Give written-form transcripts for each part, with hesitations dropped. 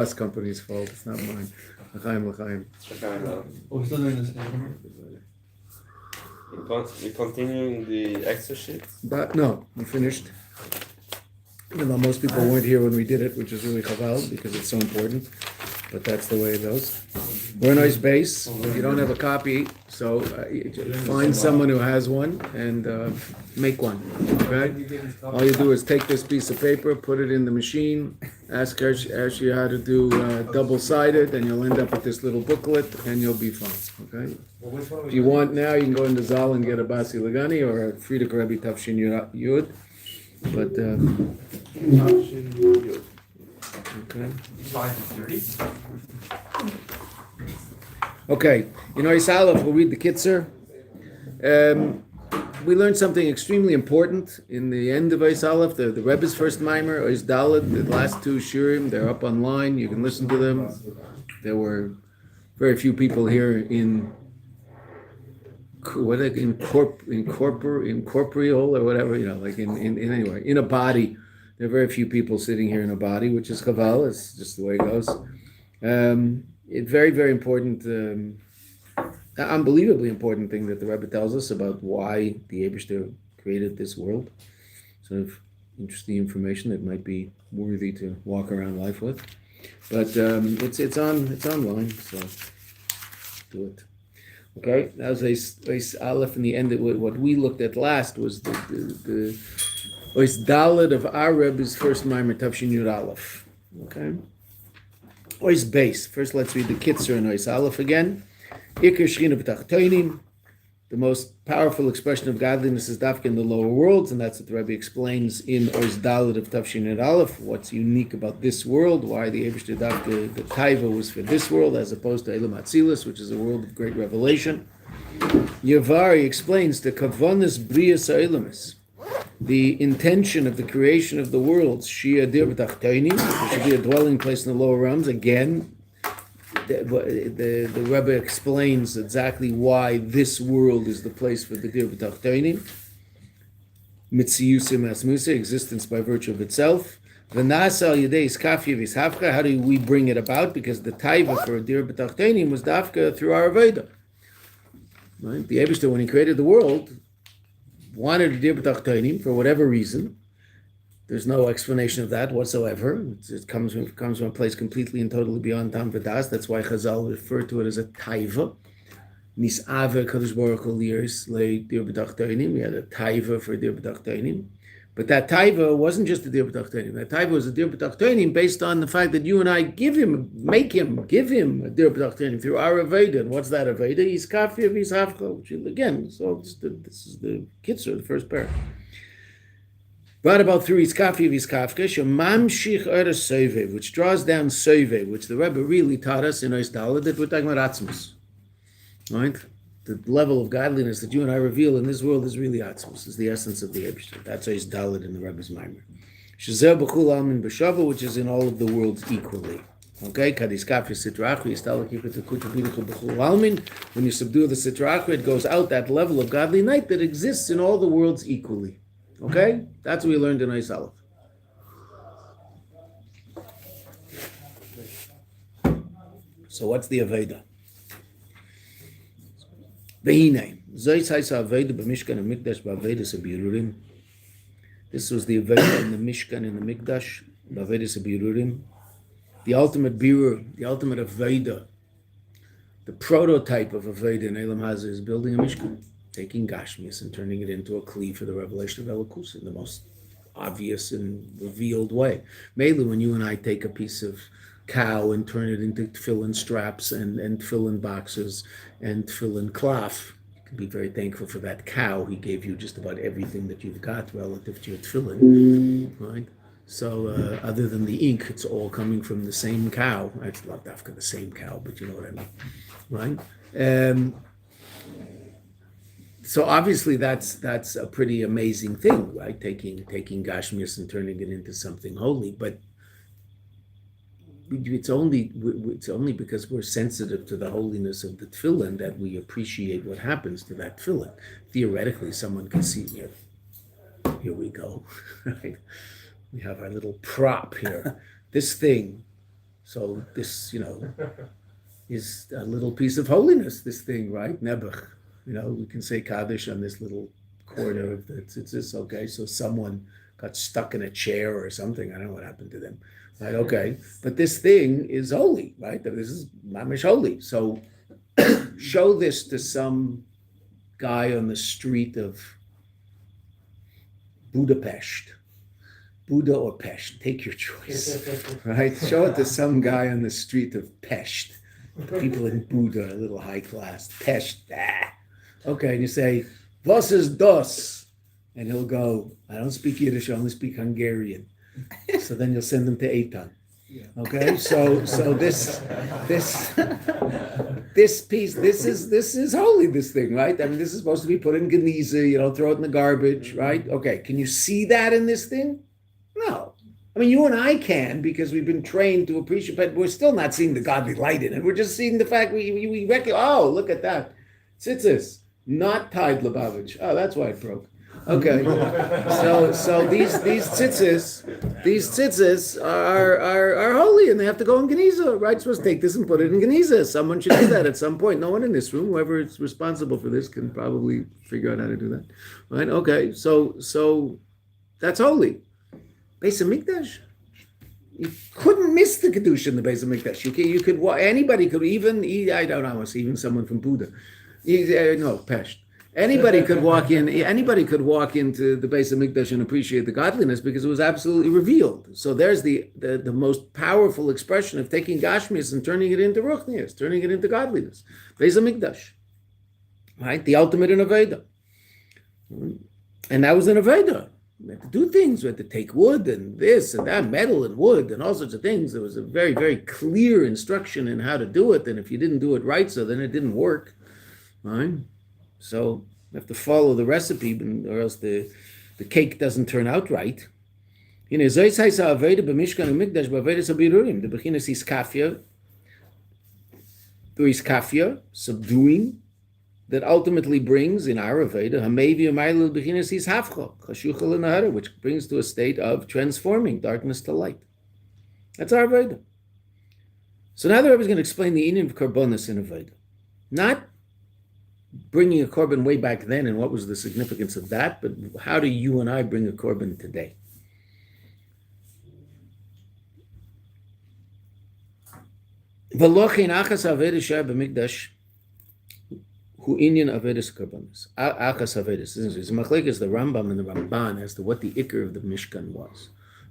bus company's fault. It's not mine. L'chaim. We're still doing this. We continuing the extra sheets? But no, we finished. Even though most people weren't here when we did it, which is really chaval because it's so important. But that's the way it goes. We're a nice base. You don't have a copy, so find someone who has one and make one. Okay? All you do is take this piece of paper, put it in the machine, ask you how to do double-sided, and you'll end up with this little booklet, and you'll be fine. Okay? If you want now, you can go into Zal and get a Bosi legani or a Friedrich Rebbe Tafshin Yud. But okay. Okay, you know, Isalaf, we'll read the Kitzer. We learned something extremely important in the end of Isalaf, the Rebbe's first mimer, Ois Daled, the last two shiurim, they're up online, you can listen to them. There were very few people here in incorporeal or whatever, you know, like in anyway, in a body. There are very few people sitting here in a body, which is chaval. It's just the way it goes. It's very, very important, unbelievably important thing that the Rebbe tells us about why the Eibishter created this world. Sort of interesting information that might be worthy to walk around life with. But it's online, so do it. Okay, that was a Aleph in the end. What we looked at last was the Ois Daled of our Rebbe's first Maimer Tafshin Yud Aleph. Okay, Ois base. First, let's read the Kitzer and Ois Aleph again. Ikar Shechina B'Tachtonim. The most powerful expression of godliness is dafka in the lower worlds, and that's what the Rebbe explains in Ois Daled of Tafshin Yud Aleph. What's unique about this world? Why the Eibishter dafka, the taiva was for this world as opposed to Elam Atzilus, which is a world of great revelation. Yavari explains the Kavanas Brias Ha'elamis. The intention of the creation of the worlds, Shia Dir B'Tachtonim, there should be a dwelling place in the lower realms. Again, the Rebbe explains exactly why this world is the place for the Dir B'Tachtonim. Mitziyusim Asmusa, existence by virtue of itself. V'nasa al Yedei Iskafia V'Ishafka, how do we bring it about? Because the taiva for a Dir B'Tachtonim was dafka through our Aveda. Right? The Eibishter, when he created the world, wanted a Dir B'Tachtonim for whatever reason. There's no explanation of that whatsoever. It comes from a place completely and totally beyond Tam V'Das. That's why Chazal referred to it as a taiva. Nis'ave Kadosh Baruch Hu liers le Dir B'Tachtonim. We had a taiva for Dir B'Tachtonim. But that taiva wasn't just a Dir B'Tachtonim. That taiva was a Dir B'Tachtonim based on the fact that you and I give him a Dir B'Tachtonim through our Aveda. And what's that Aveda? He's Kafir, he's Hafcha, which again, so this is the Kitzer, the first pair. Brought about through Iskafi Vizkafka, Shemamshich Ere Sove, which draws down Sove, which the Rebbe really taught us in Ois Daled, that we're talking about Atzmus. Right? The level of godliness that you and I reveal in this world is really Atzmus, is the essence of the Eibishter. That's Ois Daled in the Rebbe's Maimer. Shazer B'chul Almin B'Shava, which is in all of the worlds equally. Okay? Kadiskafi Sitra Achri, Yistalakipet Kuchabidichu B'chul Almin. When you subdue the Sitra Achri, it goes out that level of godly night that exists in all the worlds equally. Okay? That's what we learned in Ois Aleph. So what's the Aveda? V'hinei. Zois haisa Aveda b'Mishkan and Mikdash b'Avedas Abirurim. This was the Aveda in the Mishkan and the Mikdash b'Avedas Abirurim. The ultimate birur, the ultimate Aveda, the prototype of Aveda in Elam Hazeh is building a Mishkan. Taking Gashmias and turning it into a kli for the revelation of Elokus in the most obvious and revealed way. Mainly when you and I take a piece of cow and turn it into tefillin straps and tefillin boxes and tefillin cloth, you can be very thankful for that cow. He gave you just about everything that you've got relative to your tefillin, right? So other than the ink, it's all coming from the same cow. It's not after the same cow, but you know what I mean, right? So obviously that's a pretty amazing thing, right? Taking Gashmias and turning it into something holy. But it's only because we're sensitive to the holiness of the tefillin that we appreciate what happens to that tefillin. Theoretically, someone can see here. Here we go. Right? We have our little prop here. This thing So this, is a little piece of holiness, this thing, right? Nebuch. We can say Kaddish on this little corner of the tzitzis, okay? So someone got stuck in a chair or something. I don't know what happened to them, right? Okay. But this thing is holy, right? This is mamish holy. So show this to some guy on the street of Budapest. Buda or Pest, take your choice, right? Show it to some guy on the street of Pest. The people in Buda are a little high class. Pest, Okay, and you say, was is das? And he'll go, I don't speak Yiddish, I only speak Hungarian. So then you'll send him to Eitan. Okay, so this piece, this is holy, this thing, right? I mean, this is supposed to be put in Geniza, throw it in the garbage, right? Okay, can you see that in this thing? No. I mean, you and I can, because we've been trained to appreciate, but we're still not seeing the godly light in it. We're just seeing the fact we reckon, oh, look at that. Tzitzis, not tied Lubavitch. Oh, that's why it broke. Okay. So these tzitzis are holy, and they have to go in Geniza, right? You're supposed to take this and put it in Geniza. Someone should do that at some point. No one in this room, whoever is responsible for this, can probably figure out how to do that. Right? Okay. So that's holy. Beis HaMikdash. You couldn't miss the Kedusha in the Beis HaMikdash. You could anybody could, I don't know, even someone from Buda. Pest. Anybody could walk in. Anybody could walk into the Beis HaMikdash and appreciate the godliness, because it was absolutely revealed. So there's the most powerful expression of taking Gashmias and turning it into Ruchnias, turning it into godliness. Beis HaMikdash, right? The ultimate in Aveda, and that was in Aveda. We had to do things. We had to take wood and this and that, metal and wood and all sorts of things. There was a very, very clear instruction in how to do it. And if you didn't do it right, so then it didn't work. Right? So you have to follow the recipe, or else the cake doesn't turn out right. The bechinas iskafia, subduing, that ultimately brings in our Aveda, which brings to a state of transforming darkness to light. That's our Aveda. So now the Rebbe is going to explain the inyan of Karbonis in Aveda. Not bringing a korban way back then and what was the significance of that, but how do you and I bring a korban today? Who inyan avedis karbonis, achas avedis. This is machlekes the Rambam and the Ramban as to what the ikar of the Mishkan was.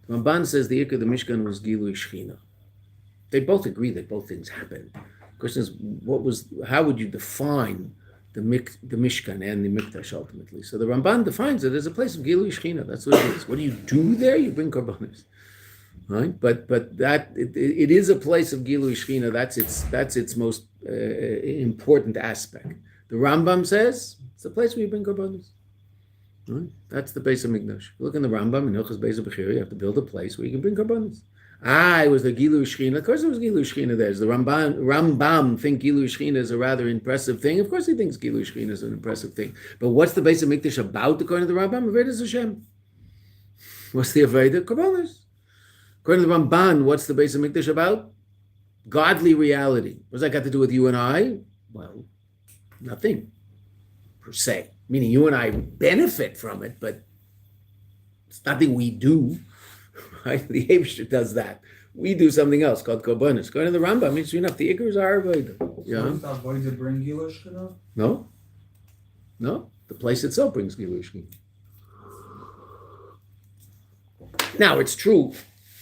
The Ramban says the ikar of the Mishkan was Gilui Shechina. They both agree that both things happened. The question is, how would you define the Mishkan and the Mikdash ultimately? So the Ramban defines it as a place of Gilui Shechina. That's what it is. What do you do there? You bring karbonis, right? But that it is a place of Gilui Shechina. That's its most important aspect. The Rambam says it's the place where you bring karbonis. Right? That's the Beis HaMikdash. Look in the Rambam in Hilchos Beis HaBechira. You have to build a place where you can bring karbonis. It was the Gilui Shechina. Of course, there was Gilui Shechina there. Does the Rambam think Gilui Shechina is a rather impressive thing? Of course, he thinks Gilui Shechina is an impressive thing. But what's the Beis HaMikdash about? According to the Rambam, Avodas Hashem. What's the Aveda? Karbonis. According to the Ramban, what's the Beis HaMikdash about? Godly reality. What's that got to do with you and I? Well, nothing per se. Meaning you and I benefit from it, but it's nothing we do. Right? The Eibusher does that. We do something else called Karbonis. According to the Rambam, means enough. The Ikar is our Aveda. So it's not going to bring Gilui Shechina? No. The place itself brings Gilui Shechina. Now, it's true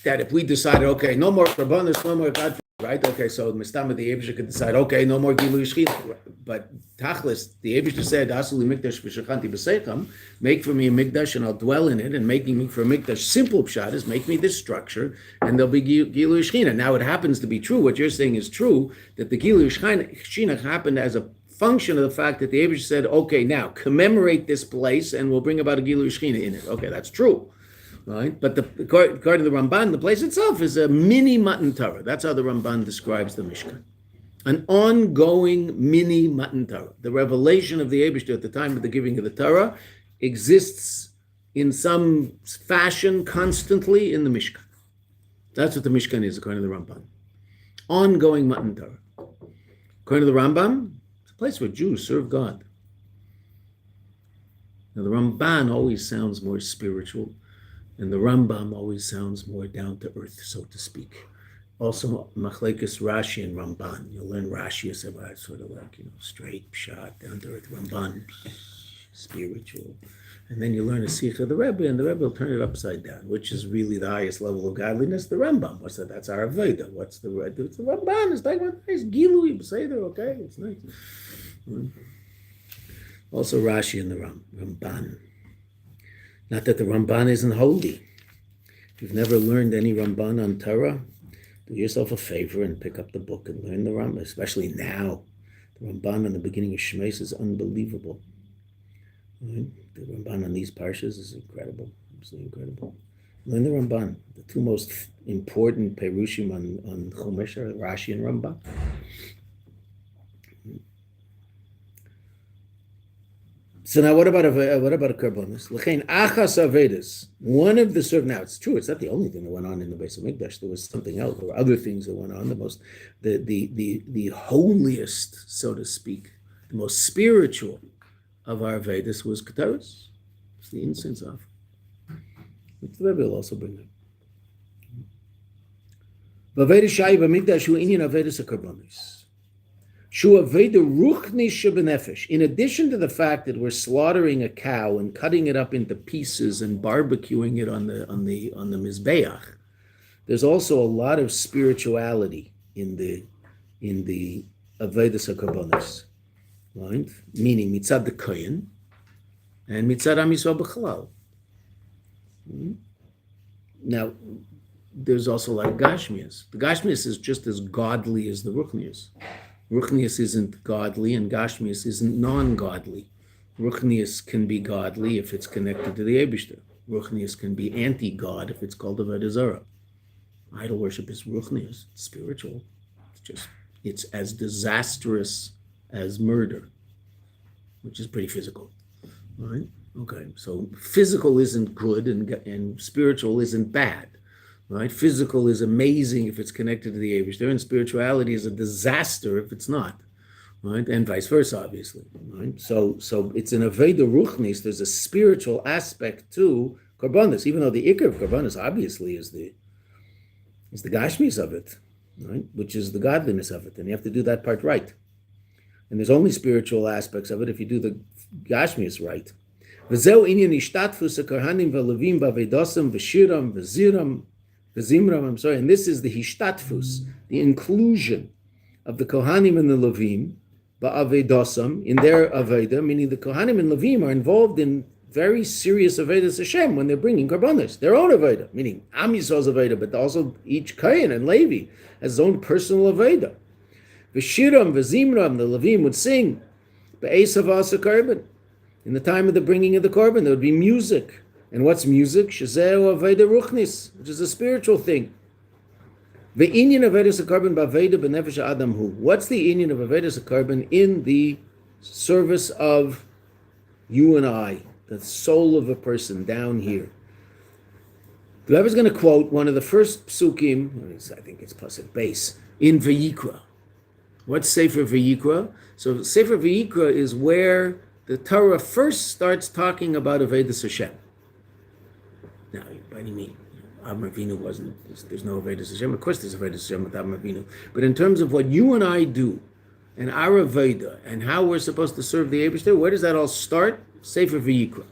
that if we decided, okay, no more Karbonis, no more God, right? Okay, so Mistama, the Eibusher could decide, okay, no more Gilui Shechina. But Tachlis, the Eibusher said, Asuli Mikdash v'shechanti b'seicham, make for me a Mikdash and I'll dwell in it, and making me for a Mikdash, simple pshat is make me this structure, and there'll be Gilui Shechina. Now it happens to be true, what you're saying is true, that the Gilui Shechina happened as a function of the fact that the Eibusher said, okay, now commemorate this place and we'll bring about a Gilui Shechina in it. Okay, that's true. Right, but according to the Ramban, the place itself is a mini Matan Torah. That's how the Ramban describes the Mishkan. An ongoing mini Matan Torah. The revelation of the Eibusher at the time of the giving of the Torah exists in some fashion constantly in the Mishkan. That's what the Mishkan is, according to the Ramban. ongoing Matan Torah. According to the Rambam, it's a place where Jews serve God. Now, the Ramban always sounds more spiritual, and the Rambam always sounds more down to earth, so to speak. Also, Machlekes Rashi and Ramban. You'll learn Rashi is about sort of like, straight, pshat, down to earth. Ramban, spiritual. And then you learn a Sikh of the Rebbe, and the Rebbe will turn it upside down, which is really the highest level of godliness. The Rambam. What's that? That's our Veda. What's the Rebbe? It's the Ramban. It's like one nice Gilui, Seder, okay? It's nice. Also Rashi and the Ramban. Not that the Ramban isn't holy. If you've never learned any Ramban on Torah, do yourself a favor and pick up the book and learn the Ramban, especially now. The Ramban on the beginning of Shmos is unbelievable. Right? The Ramban on these parshas is incredible, absolutely incredible. Learn the Ramban. The two most important perushim on Chumash are Rashi and Ramban. So now, what about a karbonis? L'chein achas avedis. One of the now it's true. It's not the only thing that went on in the Beis Hamikdash. There was something else. There were other things that went on. The holiest, so to speak, the most spiritual of our Vedas was Keteris. It's the incense of. Which the Rebbe will also bring up. V'aveda shai b'mikdash hu inyan avedis akarbonis. Shu aveda ruchni shebenefesh. In addition to the fact that we're slaughtering a cow and cutting it up into pieces and barbecuing it on the mizbeach, there's also a lot of spirituality in the avedis akarbonis. Right? Meaning mitzad the kohen and mitzad Am Yisrael b'chalal. Now, there's also a lot of gashmias. The gashmias is just as godly as the ruchnias. Ruchnias isn't godly and gashmias isn't non-godly. Ruchnias can be godly if it's connected to the Eibishter. Ruchnias can be anti-God if it's called Avodah Zarah. Idol worship is ruchnias, it's spiritual. It's as disastrous as murder, which is pretty physical, right? Okay, so physical isn't good and spiritual isn't bad, right? Physical is amazing if it's connected to the Eibishter, and spirituality is a disaster if it's not, right? And vice versa, obviously, right? So it's an Aveda Ruchnis. There's a spiritual aspect to Karbonis, even though the Ikar of Karbonis obviously is the Gashmis of it, right? Which is the godliness of it, and you have to do that part right. And there's only spiritual aspects of it if you do the Gashmis right. V'zeu inyan ishtatfus ha'karhanim v'levim b'avedosam v'shiram v'zimram, and this is the hishtatfus, the inclusion of the Kohanim and the Levim b'avedosam, in their Aveda, meaning the Kohanim and Levim are involved in very serious Avedas Hashem when they're bringing Karbonis, their own Aveda, meaning Am Yisrael's Aveda, but also each Kohen and Levi has his own personal Aveda. V'shiram v'zimram, the Levim would sing be'esav asa korban. In the time of the bringing of the korban, there would be music. And what's music? Shezeu aveda ruchnis, which is a spiritual thing. Ve'inyan avedas korban ba'aveda b'nefesh adam hu. What's the inyan of avedas korban in the service of you and I, the soul of a person down here? The Rebbe is going to quote one of the first psukim, I think it's pasuk base, in Vayikra. What's Sefer Vayikra? So Sefer Vayikra is where the Torah first starts talking about Avedas Hashem. Now, by any means, Avram Avinu there's no Avedas Hashem. Of course there's Avedas Hashem with Avram Avinu. But in terms of what you and I do, and our Aveda, and how we're supposed to serve the Eibishter, where does that all start? Sefer Vayikra.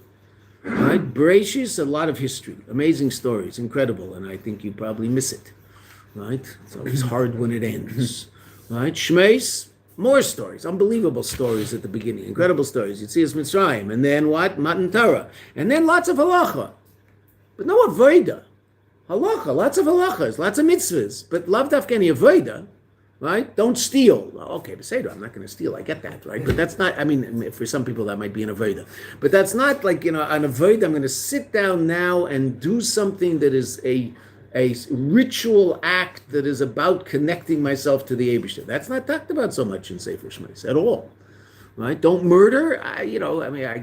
Right? Bereshis, a lot of history, amazing stories, incredible, and I think you probably miss it. Right? It's always hard when it ends. Right? Shmeis, more stories, unbelievable stories at the beginning, incredible stories. You'd see us Mitzrayim, and then what? Matan Torah, and then lots of halacha, but no avoda. Halacha, lots of halachas, lots of mitzvahs, but lav dafka any avoda, right? Don't steal. Okay, Beseder, I'm not going to steal. I get that, right? But that's not. I mean, for some people that might be an avoda, but that's not like an avoda. I'm going to sit down now and do something that is a ritual act that is about connecting myself to the Eibishter. That's not talked about so much in Sefer Shmos at all, right? Don't murder. I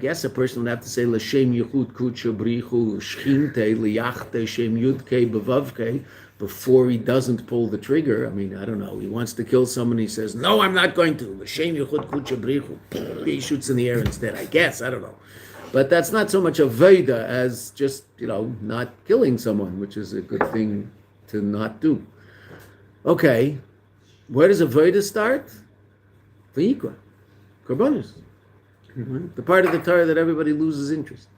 guess a person would have to say l'shem yichud kudsha brichu shchinte liyachte shem yudke bevavke before he doesn't pull the trigger. I mean, I don't know. He wants to kill someone. He says, "No, I'm not going to." He shoots in the air instead. I guess I don't know, but that's not so much a veda as just not killing someone, which is a good thing to not do. Okay, where does a veda start? Vayikra, korbanos, the part of the Torah that everybody loses interest,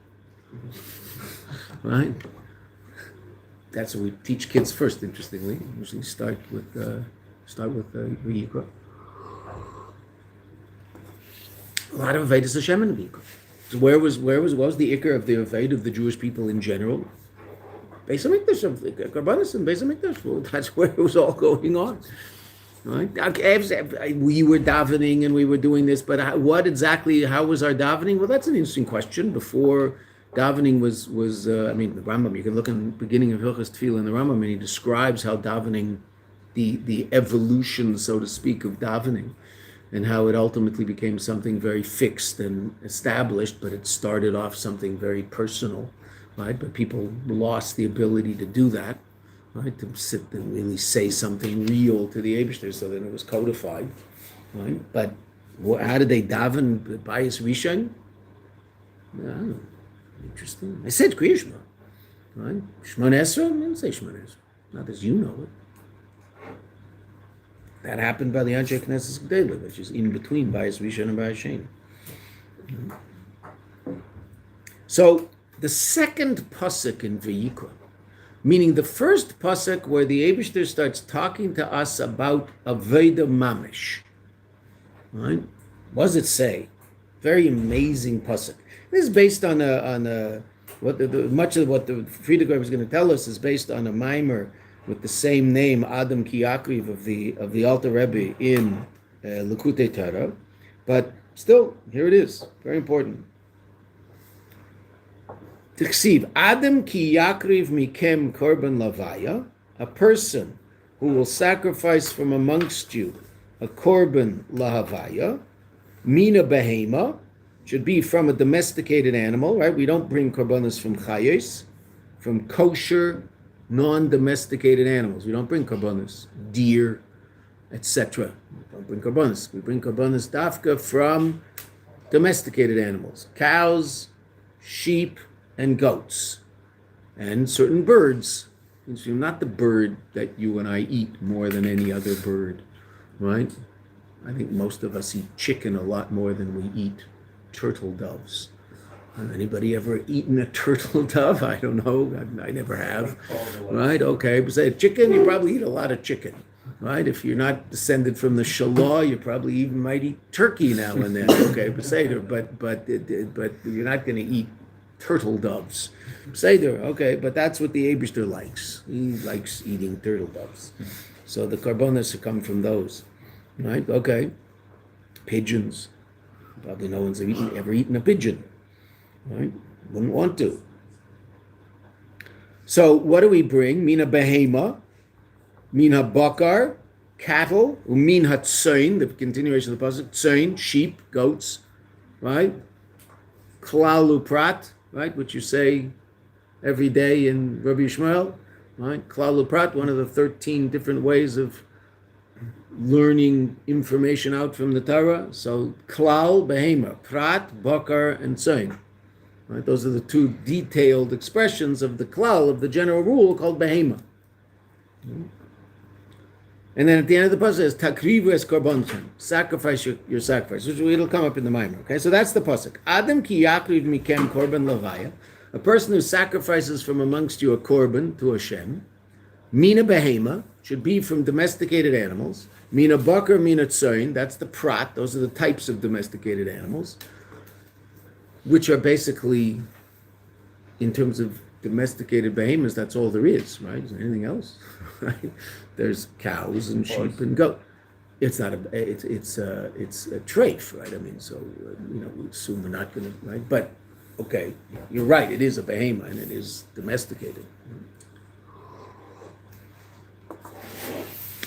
right? That's what we teach kids first. Interestingly, usually start with Vayikra. A lot of Vedas Hashem in the Vayikra. So what was the ikar of the Aved of the Jewish people in general? Beis Hamikdash, Karbanis and Beis Hamikdash. Well, that's where it was all going on. Right? We were davening and we were doing this, but how was our davening? Well, that's an interesting question. Before davening was the Rambam, you can look in the beginning of Hilchos Tefillah in the Rambam, and he describes how davening, the evolution, so to speak, of davening, and how it ultimately became something very fixed and established, but it started off something very personal, right? But people lost the ability to do that, right? To sit and really say something real to the Eibishter, so then it was codified, right? But how did they daven Bayis Rishon? I don't know. Interesting. I said Kriya Shema, right? Shemon Esrei, I didn't say Shemon Esrei. Not as you know it. That happened by the Anshe Knesset G'dela, which is in between Bayis Rishon and Bayis Sheni. So the second pasuk in Vayikra, meaning the first pasuk where the Eibishter starts talking to us about Aveda Mamish, right? What does it say? Very amazing pasuk. This is based on much of what the Frierdiker was going to tell us is based on a mimer with the same name, Adam Ki Yakriv of the Alter Rebbe in Likutei Torah, but still, here it is, very important. Tiksiv, Adam Ki Yakriv Mikem Korban Lavaya, a person who will sacrifice from amongst you a Korban Lahavaya, Mina Behema, should be from a domesticated animal, right? We don't bring korbanos from chayos, from kosher, non-domesticated animals. We don't bring korbanos, deer, etc. We don't bring korbanos. We bring korbanos dafka from domesticated animals, cows, sheep, and goats, and certain birds. Not the bird that you and I eat more than any other bird, right? I think most of us eat chicken a lot more than we eat turtle doves. Anybody ever eaten a turtle dove? I don't know. I never have. Right? Okay. But say chicken, you probably eat a lot of chicken. Right? If you're not descended from the Shalah, you probably even might eat turkey now and then. Okay. But you're not going to eat turtle doves. Seder. Okay. But that's what the Eibishter likes. He likes eating turtle doves. So the karbonas come from those. Right? Okay. Pigeons. Probably no one's ever eaten a pigeon, right? Wouldn't want to. So what do we bring? Mina behema, mina bakar, cattle, umin hatzain, the continuation of the pasuk, tzain, sheep, goats, right? Klalu prat, right? Which you say every day in Rabbi Yishmael, right? Klalu prat, one of the 13 different ways of learning information out from the Torah. So klal, behema, prat, bakar, and tzain. Right? Those are the two detailed expressions of the klal, of the general rule called behema. And then at the end of the pasuk says takrivu es korbanchem, sacrifice your sacrifice, which it'll come up in the mimer. Okay, so that's the pasuk. Adam ki yakriv mikem korban lavaya, a person who sacrifices from amongst you a korban to Hashem. Mina behema should be from domesticated animals. Mina bakar, mina tzayin, that's the prat. Those are the types of domesticated animals, which are basically, in terms of domesticated behemoths, that's all there is, right? Is there anything else? Right? There's cows and sheep and goat. It's not it's a treif, right? I mean, so we assume we're not going to, right? But okay, you're right. It is a behemoth and it is domesticated.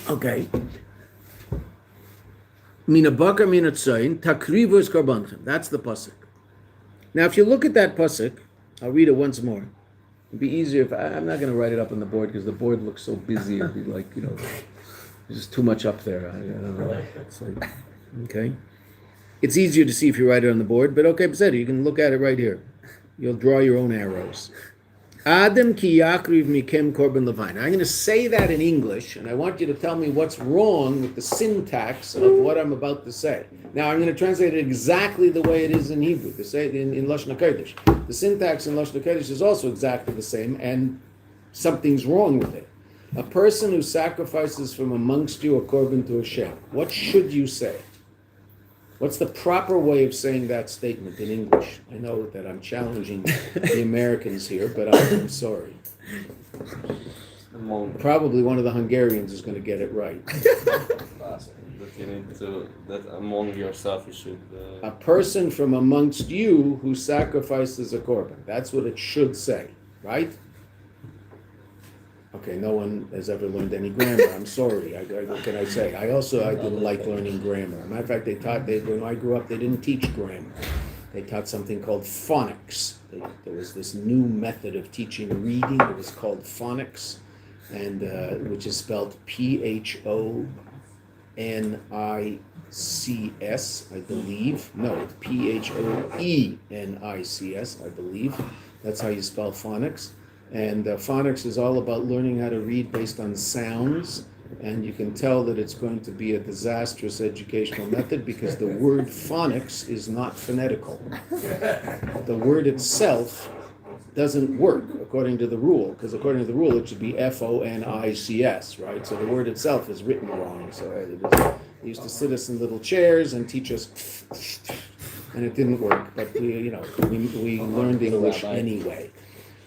Okay. Mina bakar mina tzayin takrivu es korbanchem. That's the pasuk. Now, if you look at that pasuk, I'll read it once more. It'd be easier if I'm not going to write it up on the board because the board looks so busy. It'd be like, there's just too much up there. I don't know. It's like, okay. It's easier to see if you write it on the board, but okay, Beseder, you can look at it right here. You'll draw your own arrows. Adam ki yakriv mikem korban levine. I'm going to say that in English, and I want you to tell me what's wrong with the syntax of what I'm about to say. Now, I'm going to translate it exactly the way it is in Hebrew, to say it in Lashon HaKodesh. The syntax in Lashon HaKodesh is also exactly the same, and something's wrong with it. A person who sacrifices from amongst you a korban to Hashem, what should you say? What's the proper way of saying that statement in English? I know that I'm challenging the Americans here, but I'm sorry. Probably one of the Hungarians is going to get it right. That you need to, that among yourself you should... A person from amongst you who sacrifices a korban. That's what it should say, right? Okay, no one has ever learned any grammar. I'm sorry. What can I say? I didn't like learning grammar. Matter of fact, when I grew up, they didn't teach grammar. They taught something called phonics. There was this new method of teaching reading. It was called phonics, and which is spelled Phonics, I believe. No, it's Phonics, I believe. That's how you spell phonics. And phonics is all about learning how to read based on sounds, and you can tell that it's going to be a disastrous educational method because the word phonics is not phonetical. The word itself doesn't work according to the rule, because according to the rule it should be Phonics, right? So the word itself is written wrong. So they used to sit us in little chairs and teach us, and it didn't work. But we learned English anyway.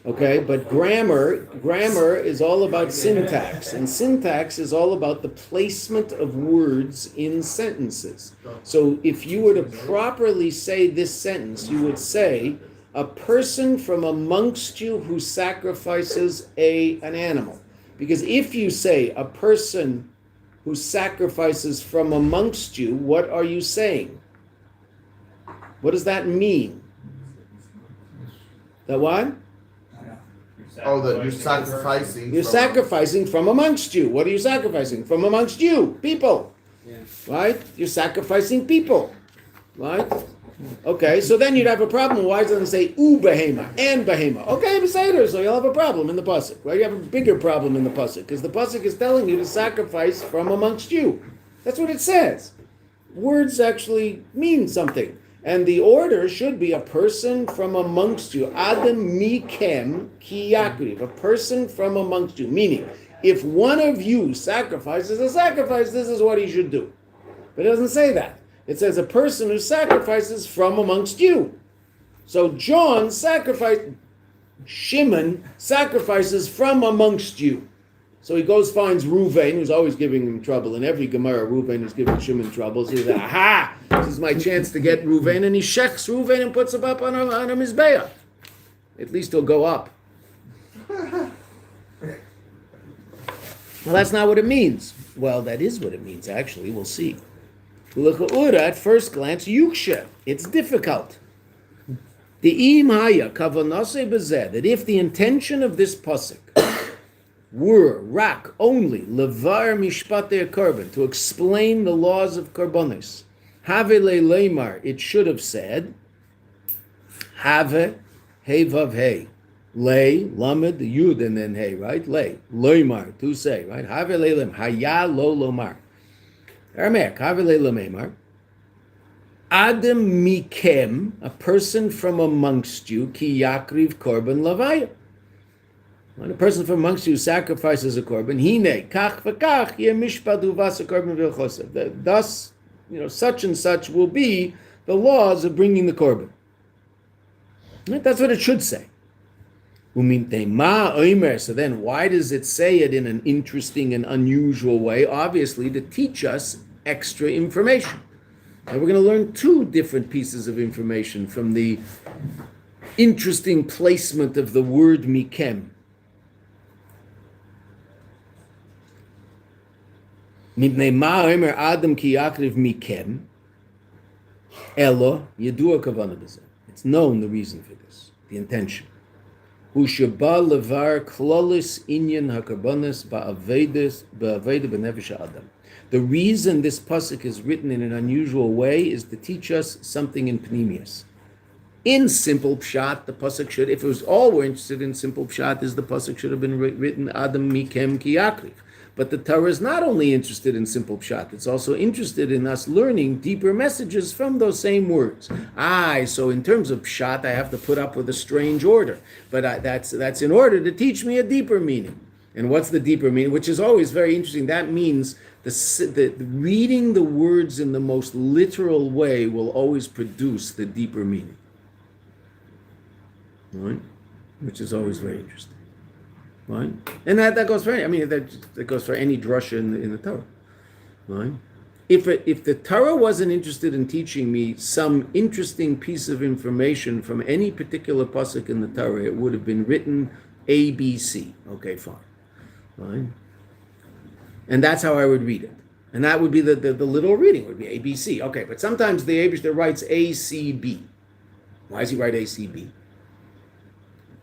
Okay, but grammar is all about syntax, and syntax is all about the placement of words in sentences. So if you were to properly say this sentence, you would say, a person from amongst you who sacrifices an animal. Because if you say a person who sacrifices from amongst you, what are you saying? What does that mean? That what? That you're sacrificing. You're sacrificing from amongst you. What are you sacrificing? From amongst you, people. Yeah. Right? You're sacrificing people. Right? Okay, so then you'd have a problem. Why doesn't it say behema and behema? Okay, Beseder, so you'll have a problem in the pasuk. Right? You have a bigger problem in the pasuk because the pasuk is telling you to sacrifice from amongst you. That's what it says. Words actually mean something. And the order should be a person from amongst you. Adam mikem ki yakriv. A person from amongst you. Meaning, if one of you sacrifices a sacrifice, this is what he should do. But it doesn't say that. It says a person who sacrifices from amongst you. So Shimon sacrifices from amongst you. So he goes, finds Reuven, who's always giving him trouble. In every Gemara, Reuven is giving Shimon trouble. So he says, aha, this is my chance to get Reuven. And he shechs Reuven and puts him up on a mizbeach. At least he'll go up. Well, that's not what it means. Well, that is what it means, actually. We'll see. At first glance, yuksha. It's difficult. The im haya kavanase bezeh, that if the intention of this pasuk were rak only levar mishpatei korban, to explain the laws of korbanos, have leimar, it should have said have hey vav hey, lay lamed yud and then hey, right? Lay leimar, to say, right? Have leim haya lo lomar. Aramaic have leimar. Adam mikem, a person from amongst you, ki yakriv korban lavaya. When a person from amongst you sacrifices a korban, hine kach v'kach ye mishpat uvas korban v'chosav. Thus, such and such will be the laws of bringing the korban. Right? That's what it should say. So then, why does it say it in an interesting and unusual way? Obviously, to teach us extra information. Now we're going to learn two different pieces of information from the interesting placement of the word mikem. Adam ki yakriv mikem elo yedua kavana b'zeh. It's known the reason for this, the intention. Hu sheba levar klolis inyan hakarbonis ba'aveda b'nefesh adam. The reason this pasuk is written in an unusual way is to teach us something in Pneumius. In simple pshat, the pasuk should, if it was all we're interested in simple pshat, is the pasuk should have been written Adam mikem ki yakriv. But the Torah is not only interested in simple pshat; it's also interested in us learning deeper messages from those same words. So in terms of pshat, I have to put up with a strange order, but that's in order to teach me a deeper meaning. And what's the deeper meaning? Which is always very interesting. That means the reading the words in the most literal way will always produce the deeper meaning. Right? Which is always very interesting. Right? And that goes for that goes for any drasha in the Torah. Right? If the Torah wasn't interested in teaching me some interesting piece of information from any particular pasuk in the Torah, it would have been written ABC. Okay, fine. Right? And that's how I would read it. And that would be the literal reading would be ABC. Okay, but sometimes the Abishter writes ACB. Why does he write ACB?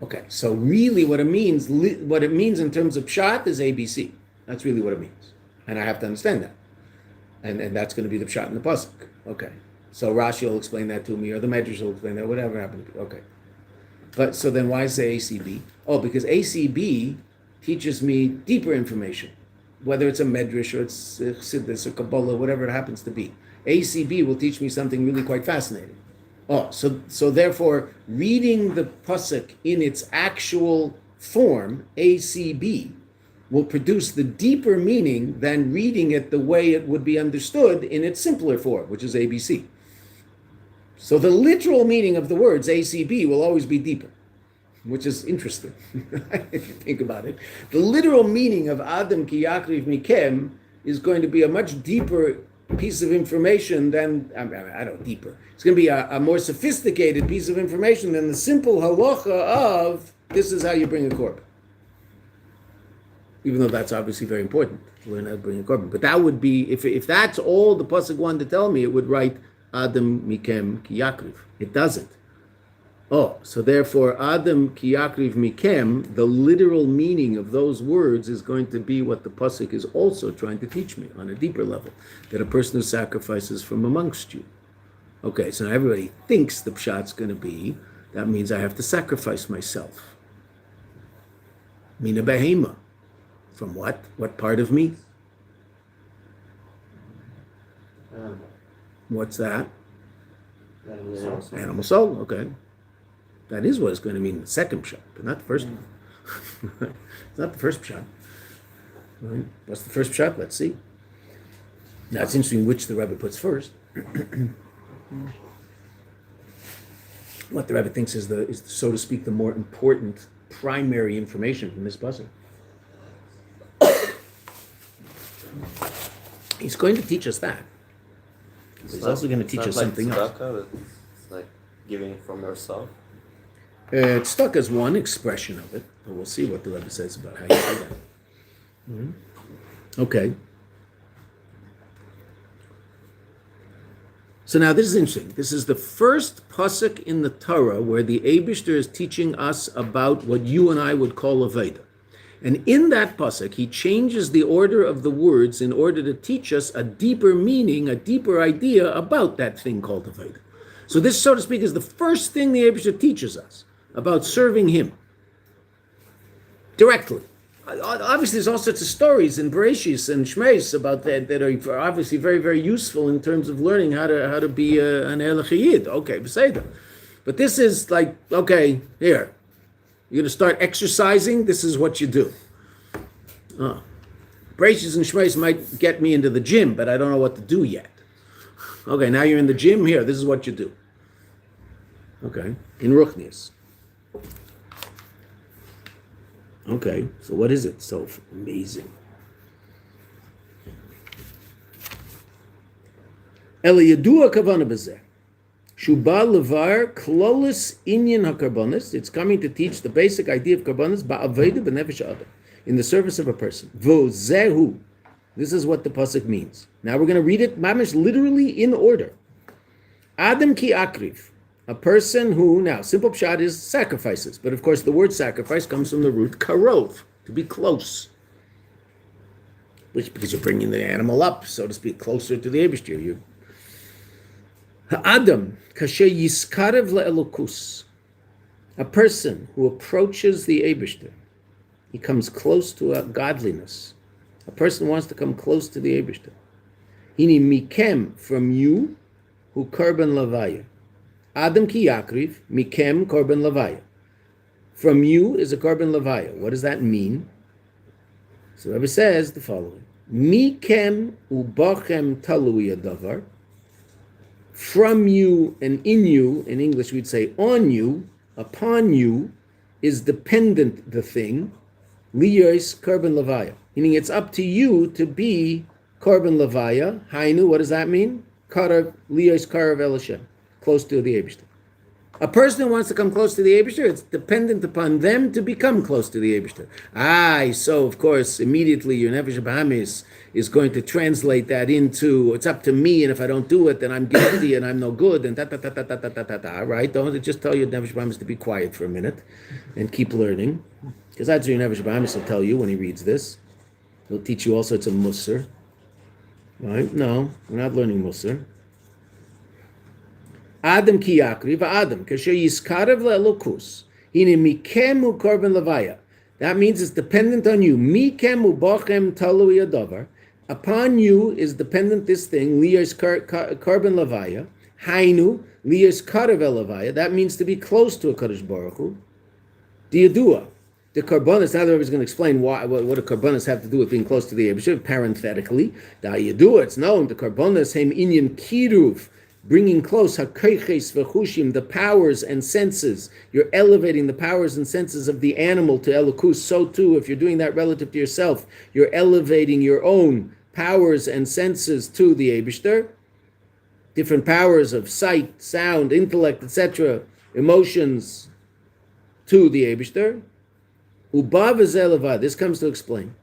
Okay, so really what it means in terms of pshat is ABC. That's really what it means. And I have to understand that. And that's going to be the pshat in the pasuk. Okay. So Rashi will explain that to me, or the Medrash will explain that, whatever happened to be. Okay. But so then why say ACB? Oh, because ACB teaches me deeper information. Whether it's a Medrash or it's Chassidus or Kabbalah, whatever it happens to be. ACB will teach me something really quite fascinating. Oh, so therefore, reading the pasuk in its actual form, ACB, will produce the deeper meaning than reading it the way it would be understood in its simpler form, which is ABC. So the literal meaning of the words ACB will always be deeper, which is interesting, if you think about it. The literal meaning of Adam ki yakriv mikem is going to be a much deeper piece of information than, deeper. It's going to be a more sophisticated piece of information than the simple halacha of this is how you bring a korban. Even though that's obviously very important to learn how to bring a korban. But that would be, if that's all the pasuk wanted to tell me, it would write Adam mikem ki yakriv. It doesn't. Oh, so therefore, Adam ki yakriv mikem, the literal meaning of those words is going to be what the pasuk is also trying to teach me on a deeper level, that a person who sacrifices from amongst you. Okay, so now everybody thinks the pshat's going to be, that means I have to sacrifice myself. Mina behema. From what? What part of me? What's that? Animal soul, okay. That is what it's going to mean in the second pshat, but not the first one. It's not the first pshat. Right? What's the first pshat? Let's see. Now it's interesting which the Rebbe puts first. What the Rebbe thinks is so to speak, the more important primary information from this puzzle. He's going to teach us that. He's also going to teach us something else. It's like giving from yourself. Tzedakah is one expression of it, but we'll see what the Rebbe says about how you do that. Mm-hmm. Okay. So now this is interesting. This is the first pasuk in the Torah where the Eibishter is teaching us about what you and I would call a Veda. And in that pasuk, he changes the order of the words in order to teach us a deeper meaning, a deeper idea about that thing called a Veda. So this, so to speak, is the first thing the Eibishter teaches us about serving him directly. Obviously, there's all sorts of stories in Bereshis and Shmeis about that are obviously very, very useful in terms of learning how to be an Elachiyid. Okay, Beseda. But this is like, okay, here, you're going to start exercising. This is what you do. Bereshis and Shmeis might get me into the gym, but I don't know what to do yet. Okay, now you're in the gym. Here, this is what you do. Okay, in Ruchnius. Okay, so what is it? So amazing. Ela yadua kavana b'zeh. Shuba levar klolis inyan hakarbonis. It's coming to teach the basic idea of karbonis ba'aveda b'nefesh adam, in the service of a person. V'zehu. This is what the pasuk means. Now we're going to read it, mamish, literally in order. Adam ki akriv. A person who, now, simple pshat is sacrifices, but of course the word sacrifice comes from the root karov, to be close. Which, because you're bringing the animal up, so to speak, closer to the Eibishter. Ha'adam, kasher yiskarev le'elokus. A person who approaches the Eibishter, he comes close to a godliness. A person wants to come close to the Eibishter. Hini mikem, from you, who korban lavaya. Adam ki yakriv, mikem korban lavaya. From you is a korban lavaya. What does that mean? So Rebbe says the following: Mikem ubachem talui adavar. From you and in you, in English we'd say on you, upon you, is dependent the thing. Liyos korban lavaya. Meaning it's up to you to be korban lavaya. Hainu, what does that mean? Karav, liyos karav el Hashem. Close to the Eibishter. A person who wants to come close to the Eibishter, it's dependent upon them to become close to the Eibishter. So of course, immediately your Nefesh Bahamis is going to translate that into, it's up to me, and if I don't do it, then I'm guilty and I'm no good, and right? Don't just tell your Nefesh Bahamis to be quiet for a minute and keep learning. Because that's what your Nefesh Bahamis will tell you when he reads this. He'll teach you all sorts of musar. Right? No, we're not learning musar. Adam ki yakriv Adam kasher yiskarev le'elokus hine mikemu korban levaya. That means it's dependent on you. Mikemu bochem talui adavar. Upon you is dependent this thing. Liyos korban levaya. Hainu liyos karev levaya. That means to be close to a Kadosh Baruch Hu. Diyadua. The karbonis. Now the Rebbe is going to explain what a karbonis have to do with being close to the Eibishter. Parenthetically, diyadua. It's known the karbonis hem inyan kiruv. Bringing close hakeiches v'chushim, the powers and senses. You're elevating the powers and senses of the animal to elokus. So too, if you're doing that relative to yourself, you're elevating your own powers and senses to the Eibishter. Different powers of sight, sound, intellect, etc., emotions to the Eibishter. Uba v'zelava. This comes to explain.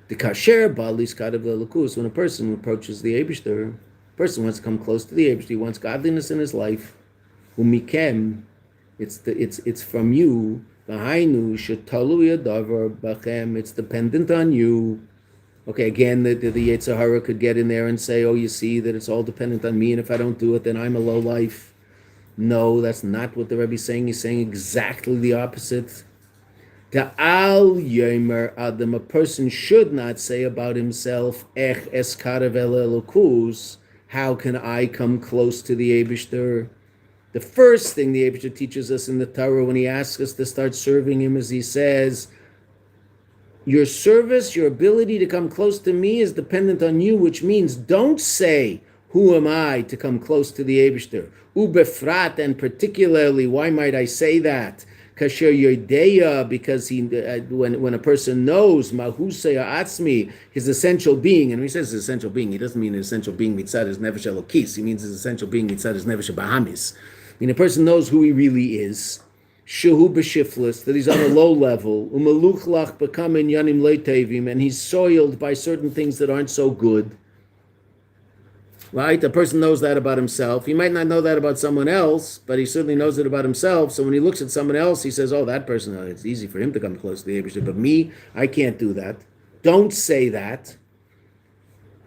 The kasher ba'lis kadev le'elokus. When a person approaches the Eibishter, person wants to come close to the Eibishter. He wants godliness in his life. Umikem, it's from you. V'hainu shetalui adavar bachem. It's dependent on you. Okay, again, the Yetzer Hara could get in there and say, "Oh, you see that it's all dependent on me, and if I don't do it, then I'm a low life." No, that's not what the Rebbe is saying. He's saying exactly the opposite. Ta'al yomer adam. A person should not say about himself, "Ech eskarev el elokus." How can I come close to the Eibishter? The first thing the Eibishter teaches us in the Torah when he asks us to start serving him is he says, your service, your ability to come close to me is dependent on you, which means don't say, who am I to come close to the Eibishter? Ubefrat, and particularly, why might I say that? Kasher yodeya, because when a person knows mahusei atzmi, his essential being, and when he says his essential being, he doesn't mean his essential being mitzad his nefesh elokis. He means his essential being mitzad his nefesh bahamis. I mean, a person knows who he really is. Shehu b'shiflis, that he's on a low level. Umaluchlach b'kamen yanim leitevim, and he's soiled by certain things that aren't so good. Right? A person knows that about himself. He might not know that about someone else, but he certainly knows it about himself. So when he looks at someone else, he says, oh, that person, it's easy for him to come close to the Eibishter, but me, I can't do that. Don't say that.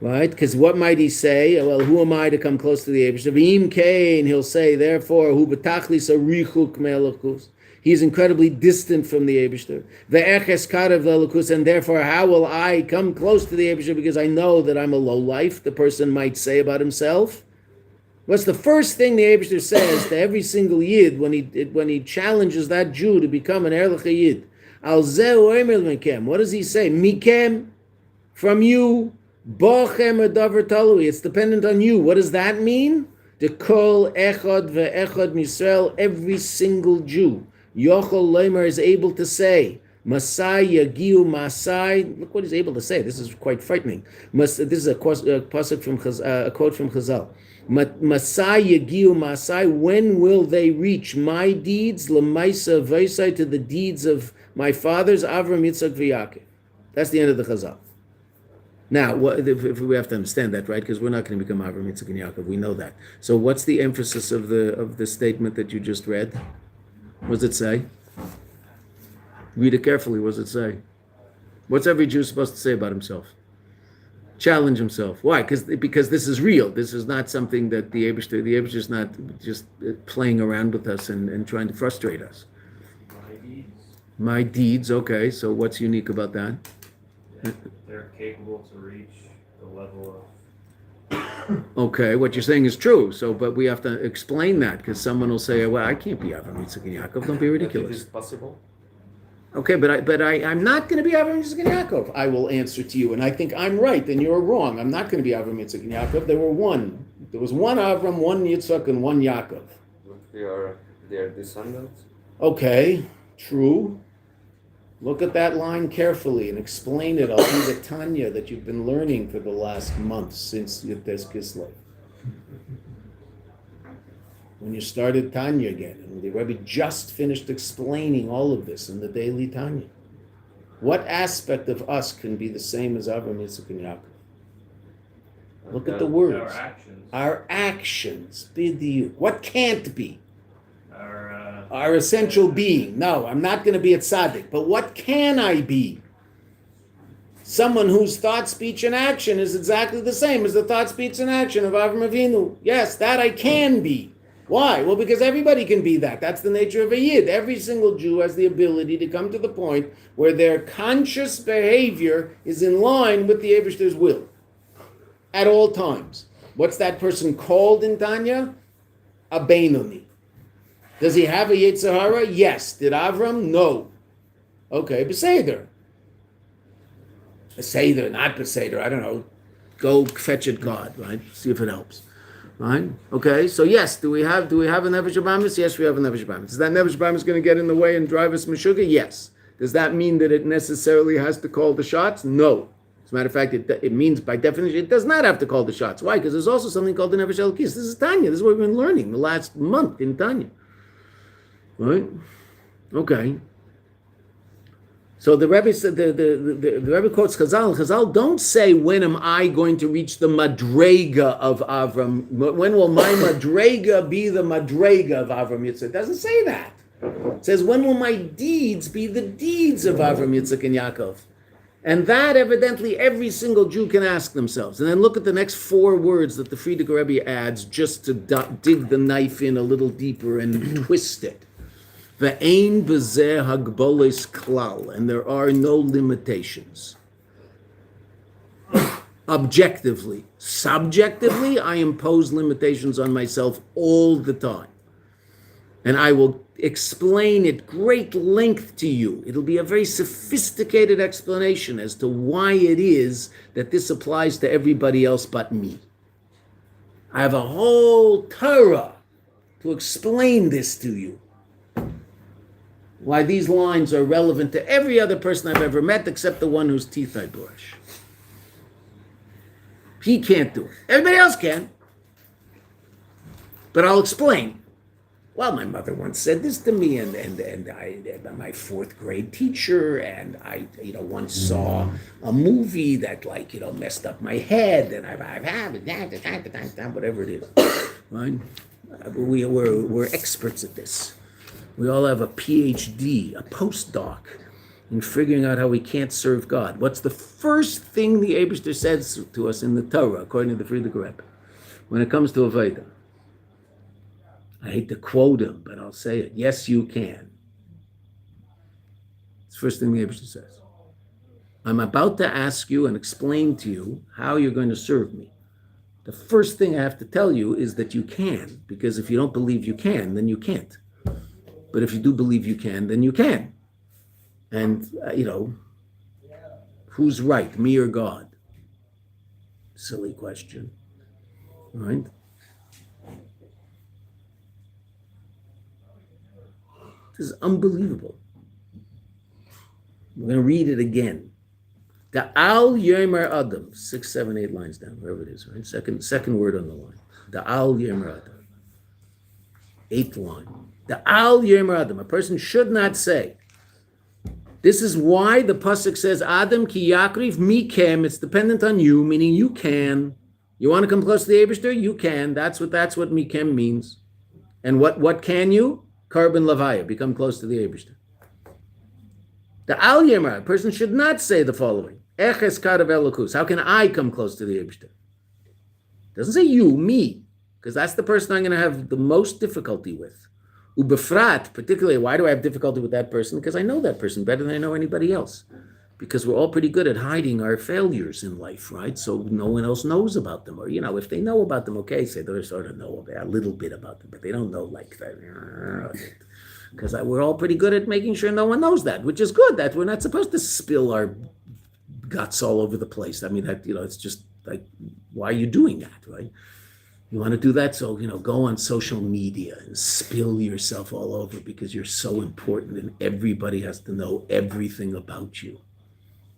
Right? Because what might he say? Well, who am I to come close to the Eibishter? V'im kain, he'll say, therefore, hu b'tachlis arichuk me'elokus. He is incredibly distant from the Eibishter. Ve'eches karev le'elokus, and therefore, how will I come close to the Eibishter? Because I know that I'm a low life, the person might say about himself. What's the first thing the Eibishter says to every single Yid when he challenges that Jew to become an Erlich Yid? Al zeh omer mikem. What does he say? Mikem, from you. Bochem adavar talui. It's dependent on you. What does that mean? The kol echad ve'echad misrael. Every single Jew. Yochol Leimer is able to say, Masai Yagiu Masai. Look what he's able to say. This is quite frightening. This is a quote from Chazal. Masai Yagiu Masai. When will they reach my deeds? Lemaisa Vaisai, to the deeds of my fathers, Avram, Yitzchak, V'Yaakov. That's the end of the Chazal. Now, if we have to understand that, right? Because we're not going to become Avram, Yitzchak, and Yaakov. We know that. So, what's the emphasis of the statement that you just read? What does it say? Read it carefully. What does it say? What's every Jew supposed to say about himself? Challenge himself. Why? Because this is real. This is not something that the Eibishter is not just playing around with us and trying to frustrate us. My deeds. Okay. So, what's unique about that? They're capable to reach the level of. Okay, what you're saying is true. So, but we have to explain that because someone will say, "Well, I can't be Avram, Yitzchak, and Yaakov. Don't be It ridiculous." is possible. Okay, I'm not going to be Avram, Yitzchak, and Yaakov. I will answer to you, and I think I'm right, and you're wrong. I'm not going to be Avram, Yitzchak, and Yaakov. There were one. There was one Avram, one Yitzchak, and one Yaakov. But we are their descendants. Okay, true. Look at that line carefully and explain it. I'll do the Tanya that you've been learning for the last month since Yotes Kislev. When you started Tanya again, and the Rebbe just finished explaining all of this in the daily Tanya. What aspect of us can be the same as Avram, Yitzchak, and Yaakov? Look at the words. Our actions. B'diuk. What can't be? Our essential being. No, I'm not going to be a tzaddik. But what can I be? Someone whose thought, speech, and action is exactly the same as the thought, speech, and action of Avram Avinu. Yes, that I can be. Why? Well, because everybody can be that. That's the nature of a Yid. Every single Jew has the ability to come to the point where their conscious behavior is in line with the Eibishter's will at all times. What's that person called in Tanya? A Beinoni. Does he have a Yetzer Hara? Yes. Did Avram? No. Okay, Beseder. Beseder, not Beseder. I don't know. Go fetch it, God, right? See if it helps. Right? Okay, so yes, do we have a Nefesh Abamis? Yes, we have a Nefesh Abamis. Is that Nefesh Abamis going to get in the way and drive us Meshuggah? Yes. Does that mean that it necessarily has to call the shots? No. As a matter of fact, it means by definition it does not have to call the shots. Why? Because there's also something called the Nefesh Elokis. This is Tanya. This is what we've been learning the last month in Tanya. Right? Okay. So the Rebbe said the Rebbe quotes Chazal. Chazal don't say, when am I going to reach the madrega of Avram? When will my madrega be the madrega of Avram Yitzchak? It doesn't say that. It says, when will my deeds be the deeds of Avram Yitzchak and Yaakov? And that evidently every single Jew can ask themselves. And then look at the next 4 words that the Frierdiker Rebbe adds just to dig the knife in a little deeper and twist it. Ve'ein b'zeh hagboles klal, and there are no limitations. Objectively. Subjectively, I impose limitations on myself all the time. And I will explain at great length to you. It'll be a very sophisticated explanation as to why it is that this applies to everybody else but me. I have a whole Torah to explain this to you. Why these lines are relevant to every other person I've ever met except the one whose teeth I brush. He can't do it. Everybody else can. But I'll explain. Well, my mother once said this to me, and my 4th grade teacher, and I once saw a movie that messed up my head, and I've had whatever it is. Right? We're experts at this. We all have a PhD, a postdoc, in figuring out how we can't serve God. What's the first thing the Eibishter says to us in the Torah, according to the Frierdiker Rebbe, when it comes to Avodah? I hate to quote him, but I'll say it. Yes, you can. It's the first thing the Eibishter says. I'm about to ask you and explain to you how you're going to serve me. The first thing I have to tell you is that you can, because if you don't believe you can, then you can't. But if you do believe you can, then you can. And, who's right, me or God? Silly question, right? This is unbelievable. We're going to read it again. The Al Yomer Adam, 6, 7, 8 lines down, wherever it is, right? Second word on the line. The Al Yomer Adam. 8th line. The Al Yomer Adam. A person should not say, This is why the pasuk says, Adam ki yakriv mikem. It's dependent on you, meaning you can. You want to come close to the Eibishter? You can. That's what mikem means. And what can you? Carbon lavaya, become close to the Eibishter. The Al Yemra, a person should not say the following. Eches karav elokus. How can I come close to the Eibishter? Doesn't say you, me, because that's the person I'm going to have the most difficulty with. Ubefrat, particularly, why do I have difficulty with that person? Because I know that person better than I know anybody else. Because we're all pretty good at hiding our failures in life, right? So no one else knows about them. Or, if they know about them, okay, say they sort of know a little bit about them, but they don't know like that. Because we're all pretty good at making sure no one knows that, which is good. That we're not supposed to spill our guts all over the place. I mean, it's just like, why are you doing that, right? You want to do that, so, go on social media and spill yourself all over because you're so important and everybody has to know everything about you.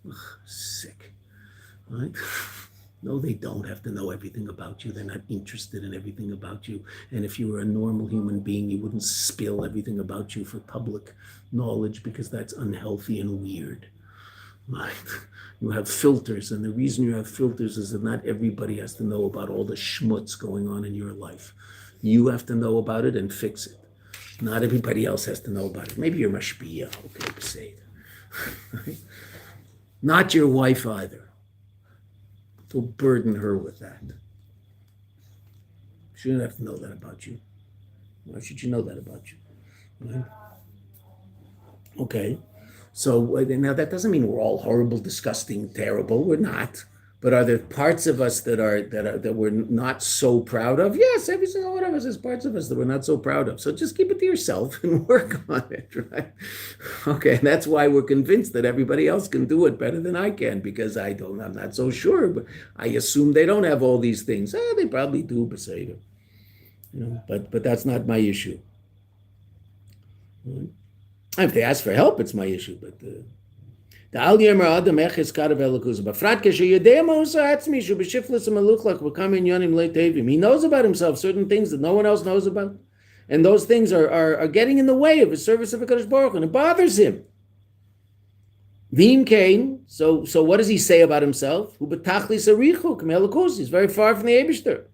Ugh, sick, right? No, they don't have to know everything about you. They're not interested in everything about you. And if you were a normal human being, you wouldn't spill everything about you for public knowledge because that's unhealthy and weird. Right? You have filters, and the reason you have filters is that not everybody has to know about all the schmutz going on in your life. You have to know about it and fix it. Not everybody else has to know about it. Maybe you're mashpia, okay, say it. Right? Not your wife either. Don't burden her with that. She doesn't have to know that about you. Why should you know that about you? Right? Okay. So now that doesn't mean we're all horrible, disgusting, terrible. We're not. But are there parts of us that we're not so proud of? Yes, every single one of us has parts of us that we're not so proud of. So just keep it to yourself and work on it, right? Okay, and that's why we're convinced that everybody else can do it better than I can, because I'm not so sure, but I assume they don't have all these things. They probably do, Beseder. But that's not my issue. If they ask for help, it's my issue, but the Al Yemer Adam Eches Karav Elokus Bafrat Keshe Yedei Ma'usa Atzmi Shu B'Shiflis Maluchlach B'Kam Inyanim Le'Tevim. He knows about himself certain things that no one else knows about, and those things are getting in the way of his service of HaKadosh Baruch Hu, and it bothers him. V'im Kain. So what does he say about himself? Hu B'Tachlis Arichu K'Mei Elokus. He's very far from the Eibishter.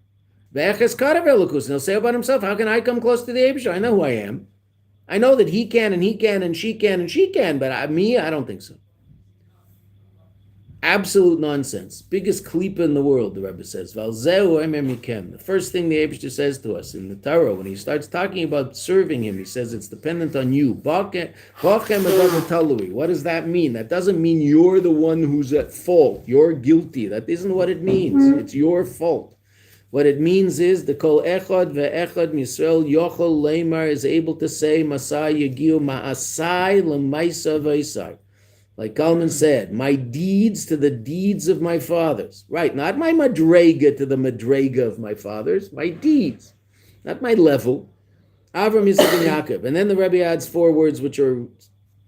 V'Eches Karav Elokus. And he'll say about himself, how can I come close to the Eibishter? I know who I am. I know that he can, and he can, and she can, and she can, but I don't think so. Absolute nonsense. Biggest klipa in the world, the Rebbe says. The first thing the Eibishter says to us in the Torah, when he starts talking about serving him, he says it's dependent on you. What does that mean? That doesn't mean you're the one who's at fault. You're guilty. That isn't what it means. It's your fault. What it means is the kol echad ve'echad Yisrael yochol leimar is able to say Masai yagiu ma'asai l'maisa v'isai. Like Kalman said, my deeds to the deeds of my fathers. Right, not my madrega to the madrega of my fathers. My deeds, not my level. Avram, Yitzchak, and Yaakov. And then the Rebbe adds 4 words which are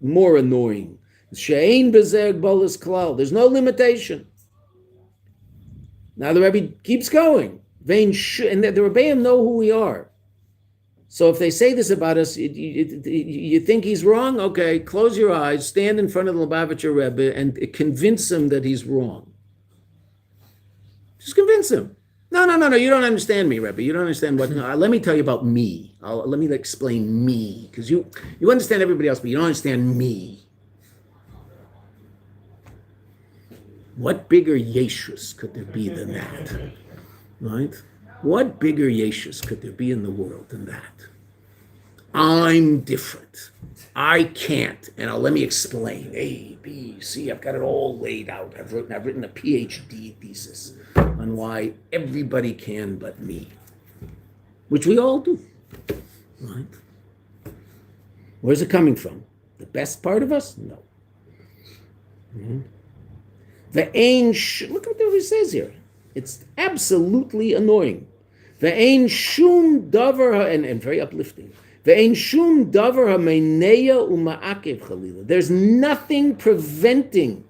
more annoying. She'ein bezeg bolas klal. There's no limitation. Now the Rebbe keeps going. And the Rebbeim know who we are. So if they say this about us, you think he's wrong? Okay, close your eyes, stand in front of the Lubavitcher Rebbe and convince him that he's wrong. Just convince him. No, you don't understand me, Rebbe. You don't understand what, let me tell you about me. Let me explain me. Because you understand everybody else, but you don't understand me. What bigger Yeshus could there be than that? Right? What bigger Yeshus could there be in the world than that? I'm different. I can't. And let me explain. A, B, C. I've got it all laid out. I've written a PhD thesis on why everybody can but me. Which we all do. Right? Where's it coming from? The best part of us? No. Mm-hmm. Look at what he says here. It's absolutely annoying. Ve'ein shum davar, and very uplifting. Ve'ein shum davar ha'meineya u'ma'akev chalila. There's nothing preventing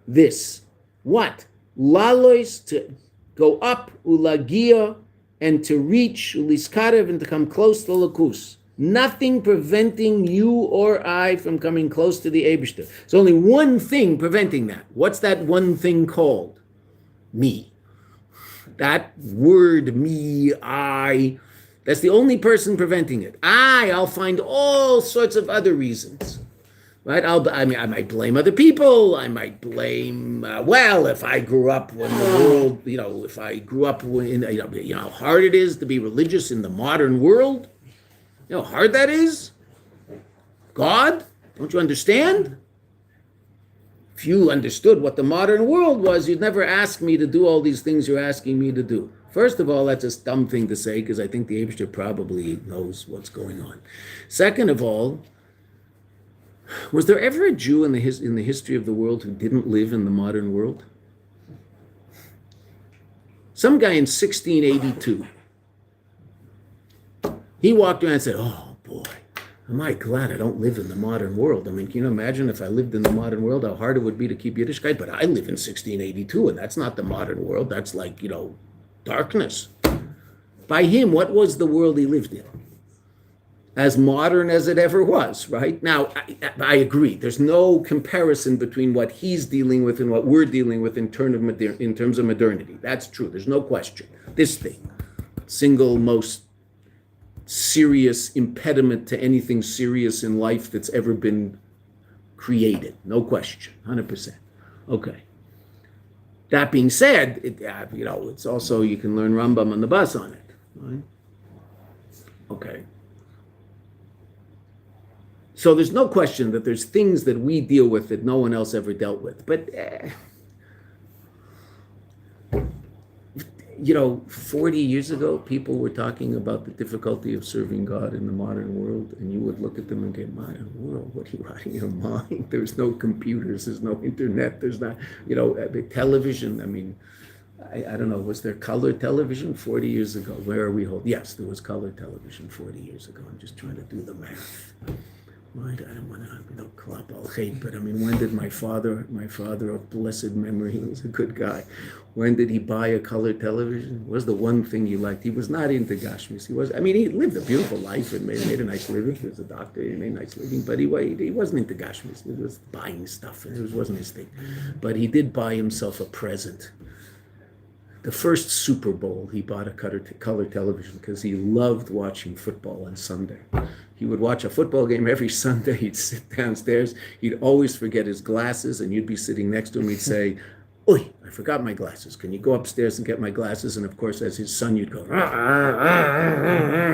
this. What? Lalois, to go up, ulagia, and to reach, uliskarev, and to come close to lakus. Nothing preventing you or I from coming close to the Eibishter. There's only one thing preventing that. What's that one thing called? Me. That word, me, I, that's the only person preventing it. I'll find all sorts of other reasons. Right? I might blame other people. I might blame, if I grew up when the world, if I grew up in, how hard it is to be religious in the modern world. You know how hard that is? God, don't you understand? If you understood what the modern world was, you'd never ask me to do all these things you're asking me to do. First of all, that's a dumb thing to say because I think the Eibishter probably knows what's going on. Second of all, was there ever a Jew in the history of the world who didn't live in the modern world? Some guy in 1682, he walked around and said, "Oh boy, am I glad I don't live in the modern world. I mean, can you imagine if I lived in the modern world, how hard it would be to keep Yiddishkeit? But I live in 1682, and that's not the modern world. That's like, darkness." By him, what was the world he lived in? As modern as it ever was, right? Now, I agree. There's no comparison between what he's dealing with and what we're dealing with in terms of modernity. That's true. There's no question. This thing, single most serious impediment to anything serious in life that's ever been created. No question. 100%. Okay. That being said, it's also, you can learn Rambam on the bus on it, right? Okay. So there's no question that there's things that we deal with that no one else ever dealt with. But, 40 years ago, people were talking about the difficulty of serving God in the modern world, and you would look at them and go, "Modern world, what are you out of your mind? There's no computers, there's no internet, there's not, television." I mean, I don't know, was there color television 40 years ago? Where are we holding? Yes, there was color television 40 years ago. I'm just trying to do the math. Right, I don't want to, clap al hate, but I mean, when did my father of blessed memory, he was a good guy, when did he buy a color television? What was the one thing he liked? He was not into Gashmis. He lived a beautiful life and made a nice living. He was a doctor, he made a nice living, but he wasn't into Gashmis. He was buying stuff, and it wasn't his thing. But he did buy himself a present. The first Super Bowl, he bought a color television because he loved watching football on Sunday. He would watch a football game every Sunday. He'd sit downstairs. He'd always forget his glasses, and you'd be sitting next to him. He'd say, "Oi, I forgot my glasses. Can you go upstairs and get my glasses?" And of course, as his son, you'd go,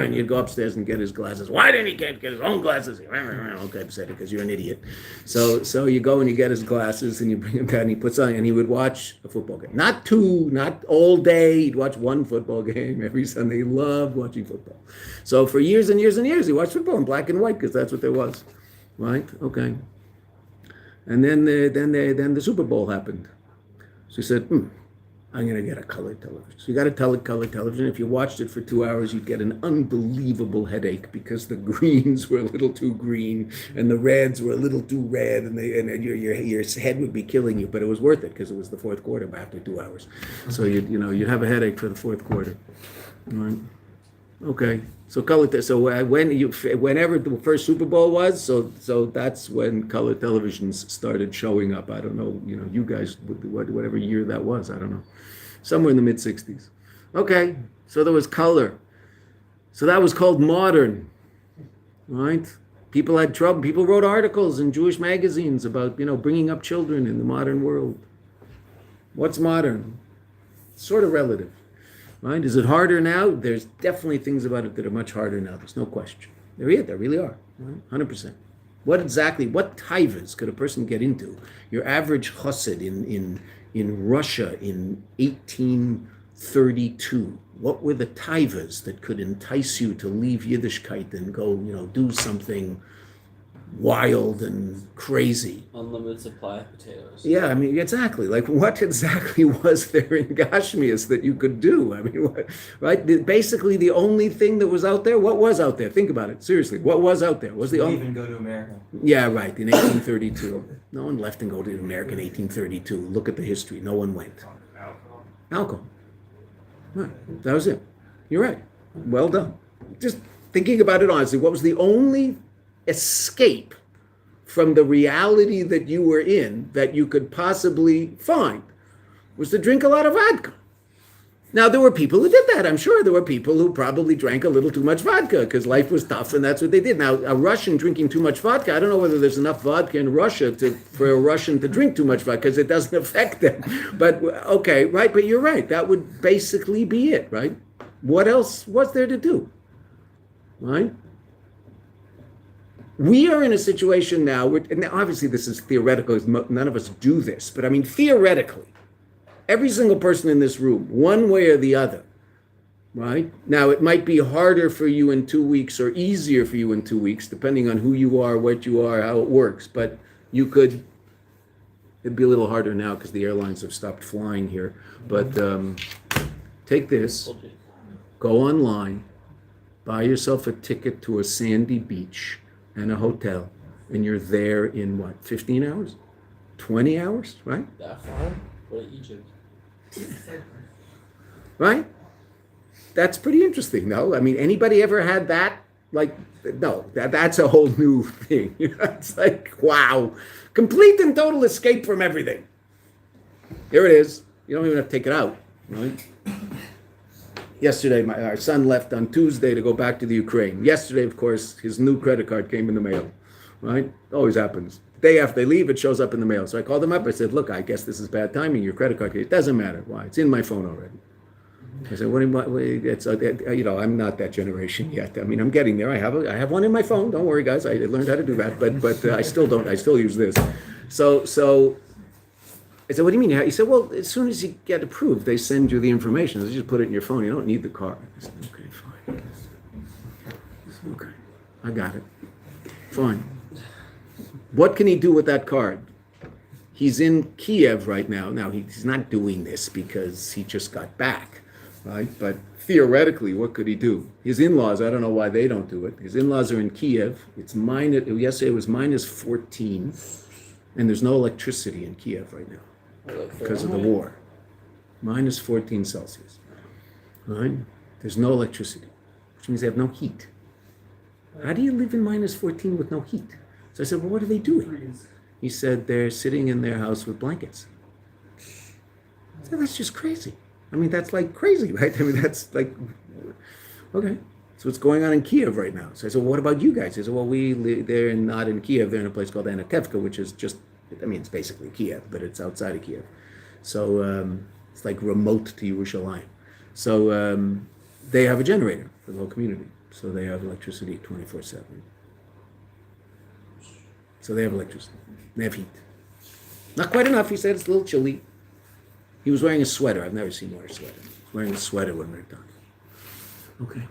and you'd go upstairs and get his glasses. "Why didn't he get his own glasses?" "Okay, I said it because you're an idiot." So you go and you get his glasses and you bring him down and he puts on, and he would watch a football game. Not two, not all day. He'd watch one football game every Sunday. He loved watching football. So for years and years and years, he watched football in black and white because that's what there was. Right? Okay. And then the Super Bowl happened. So he said, "I'm going to get a color television." So you got a color television. If you watched it for 2 hours, you'd get an unbelievable headache because the greens were a little too green and the reds were a little too red, and your head would be killing you. But it was worth it because it was the fourth quarter after 2 hours. So you'd have a headache for the fourth quarter. All right. Okay. So whenever the first Super Bowl was, so that's when color televisions started showing up. I don't know, you guys, whatever year that was, I don't know, somewhere in the mid-60s. Okay, so there was color. So that was called modern, right? People had trouble. People wrote articles in Jewish magazines about, bringing up children in the modern world. What's modern? It's sort of relative. Right? Is it harder now? There's definitely things about it that are much harder now. There's no question. There really are. Right? 100%. What taivas could a person get into? Your average chassid in Russia in 1832. What were the taivas that could entice you to leave Yiddishkeit and go, do something wild and crazy? Unlimited supply of potatoes. Yeah, I mean, exactly. Like, what exactly was there in Gashmias that you could do? I mean, right? Basically, the only thing that was out there, what was out there? Think about it, seriously. What was out there? Was the only... even go to America. Yeah, right, in 1832. No one left and go to America in 1832. Look at the history. No one went. Alcohol. Right, that was it. You're right. Well done. Just thinking about it honestly, what was the only escape from the reality that you were in that you could possibly find was to drink a lot of vodka. Now, there were people who did that. I'm sure there were people who probably drank a little too much vodka because life was tough and that's what they did. Now, a Russian drinking too much vodka, I don't know whether there's enough vodka in Russia for a Russian to drink too much vodka because it doesn't affect them. But, okay, right, but you're right. That would basically be it, right? What else was there to do, right? We are in a situation now, and obviously this is theoretical, none of us do this, but I mean, theoretically, every single person in this room, one way or the other, right? Now, it might be harder for you in 2 weeks or easier for you in 2 weeks, depending on who you are, what you are, how it works, but you could, it'd be a little harder now because the airlines have stopped flying here, but take this, go online, buy yourself a ticket to a sandy beach and a hotel, and you're there in what, 15 hours? 20 hours, right? That far? Go to Egypt. Right? That's pretty interesting, no? I mean, anybody ever had that? Like, no, that's a whole new thing. It's like, wow. Complete and total escape from everything. Here it is. You don't even have to take it out, right? Yesterday, our son left on Tuesday to go back to the Ukraine. Yesterday, of course, his new credit card came in the mail, right? Always happens. The day after they leave, it shows up in the mail. So I called him up. I said, look, I guess this is bad timing. Your credit card, it doesn't matter. Why? It's in my phone already. I said, what do you, it's, I'm not that generation yet. I mean, I'm getting there. I have one in my phone. Don't worry, guys. I learned how to do that, but I still don't. I still use this. So I said, what do you mean? He said, well, as soon as you get approved, they send you the information. So you just put it in your phone. You don't need the card. I said, okay, fine. Okay, I got it. Fine. What can he do with that card? He's in Kiev right now. Now, he's not doing this because he just got back, right? But theoretically, what could he do? His in-laws, I don't know why they don't do it. His in-laws are in Kiev. Yesterday it was minus 14, and there's no electricity in Kiev right now because of the war. Minus 14 Celsius, right? There's no electricity, which means they have no heat. How do you live in minus 14 with no heat? So I said, well, what are they doing? He said, they're sitting in their house with blankets. I said, that's just crazy. I mean, that's like crazy, right? I mean, that's like, okay. So what's going on in Kiev right now? So I said, well, what about you guys? He said, well, they're not in Kiev. They're in a place called Anatevka, which is just, I mean, it's basically Kiev, but it's outside of Kiev. So it's like remote to Yerushalayim. So they have a generator for the whole community. So they have electricity 24/7. So they have electricity. They have heat. Not quite enough, he said. It's a little chilly. He was wearing a sweater. I've never seen him wear a sweater. He was wearing a sweater when we were done. Okay.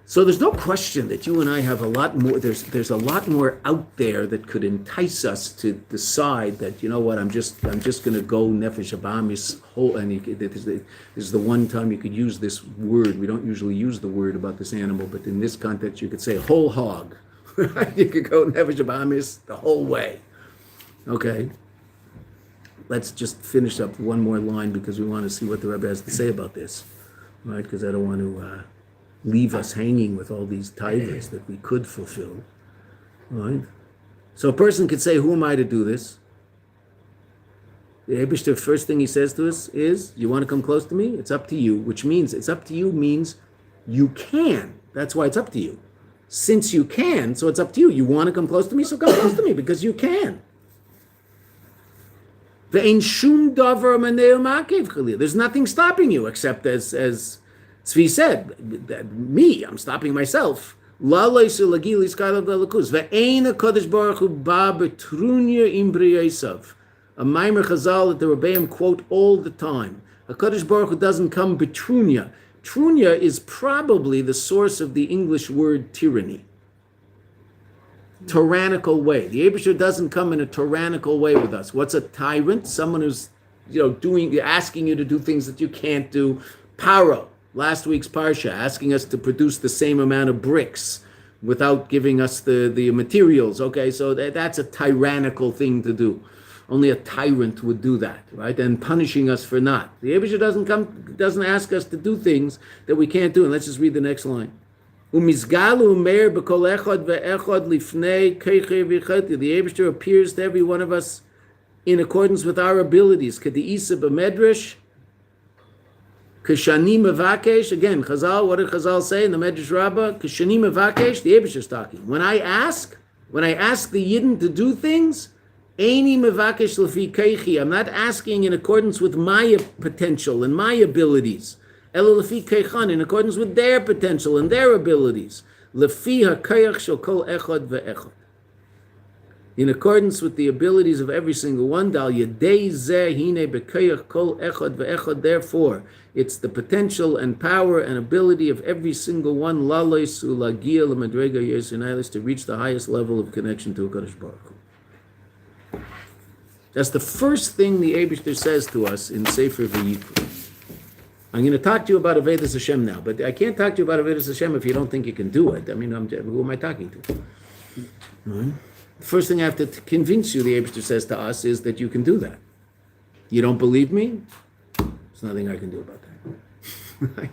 So there's no question that you and I have a lot more, there's a lot more out there that could entice us to decide that, you know what, I'm just going to go nefesh abamis whole, and this is the one time you could use this word. We don't usually use the word about this animal, but in this context you could say whole hog. You could go nefesh abamis the whole way. Okay. Let's just finish up one more line because we want to see what the Rebbe has to say about this, right? Because I don't want to leave us hanging with all these taivas that we could fulfill, right? So a person could say, who am I to do this? The Eibishter, first thing he says to us is, you want to come close to me? It's up to you, which means it's up to you means you can. That's why it's up to you. Since you can, so it's up to you. You want to come close to me, so come close to me because you can. There's nothing stopping you except as Tzvi said, that me, I'm stopping myself. A Maimer Chazal that the Rebbeim quote all the time. HaKadosh Baruch Hu doesn't come betrunya. Trunya is probably the source of the English word tyranny. Tyrannical way. The Eibusher doesn't come in a tyrannical way with us. What's a tyrant? Someone who's, asking you to do things that you can't do. Paro, last week's parsha, asking us to produce the same amount of bricks without giving us the materials. Okay, so that's a tyrannical thing to do. Only a tyrant would do that, right? And punishing us for not. The Eibusher doesn't ask us to do things that we can't do. And let's just read the next line. Umizgalu meir b'kol echad ve'echad lifnei keichei v'chati. The Eibishter appears to every one of us in accordance with our abilities. K'di'isa b'medrash, k'shani mevakesh. Again, Chazal, what did Chazal say in the Medrash Rabbah? K'shani mevakesh, the Eibishter is talking. When I ask the Yidden to do things, eini mevakesh lefi keichi. I'm not asking in accordance with my potential and my abilities. Elo lefi keichan, in accordance with their potential and their abilities. Lefi hakoyach shel kol echad ve'echad. In accordance with the abilities of every single one. Dal yedei zeh hine bekoyach kol echad ve'echad. Therefore, it's the potential and power and ability of every single one, lalois ulagia l'madrega yesinailis, to reach the highest level of connection to HaKadosh Baruch Hu. That's the first thing the Eibishter says to us in Sefer V'yikra. I'm going to talk to you about Avodas Hashem now, but I can't talk to you about Avodas Hashem if you don't think you can do it. I mean, who am I talking to? Right? The first thing I have to convince you, the Eibishter says to us, is that you can do that. You don't believe me? There's nothing I can do about that.